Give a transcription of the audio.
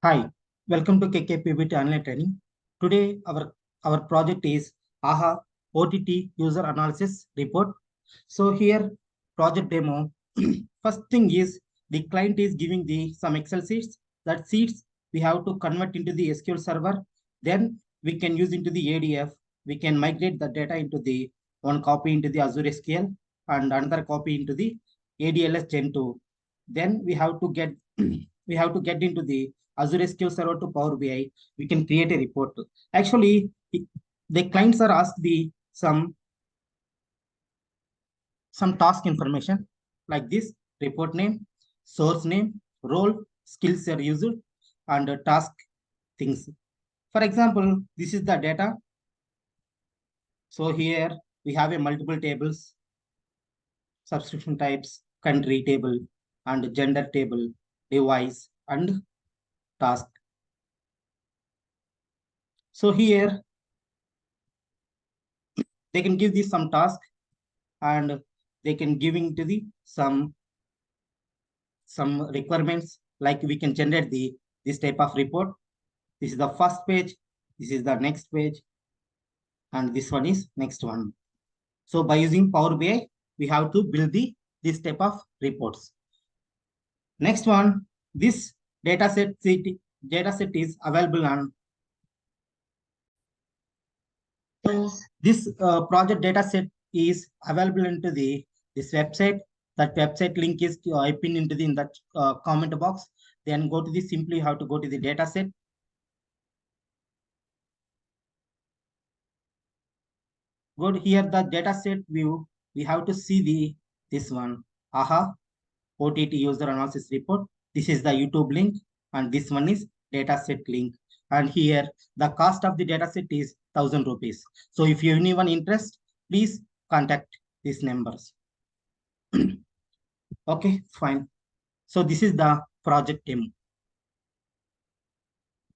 Hi, welcome to KKPBT Online Training. Today, our project is AHA OTT User Analysis Report. So here, project demo. First thing is the client is giving some Excel sheets. That sheets we have to convert into the SQL server. Then we can use into the ADF. We can migrate the data into the one copy into the Azure SQL and another copy into the ADLS GEN2. Then we have to get we have to get into the Azure SQL Server to Power BI. We can create a report. Actually, the clients are asked some task information like this: report name, source name, role, skills are used, and task things. For example, this is the data. So here we have a multiple tables, subscription types, country table, and gender table, device, and task. So here they can give this some task and they can giving to the some requirements, like we can generate this type of report. This is the first page, this is the next page, and this one is next one. So by using Power BI, we have to build this type of reports. Next one, this data set is available on. So this project data set is available into this website. That website link is I pin into in that comment box. Then go to the simply how to go to the data set. Go to here the data set view. We have to see this one. AHA OTT user analysis report. This is the YouTube link, and this one is data set link. And here the cost of the data set is 1,000 rupees. So if you anyone interest, please contact these numbers. Okay, fine. So this is the project demo.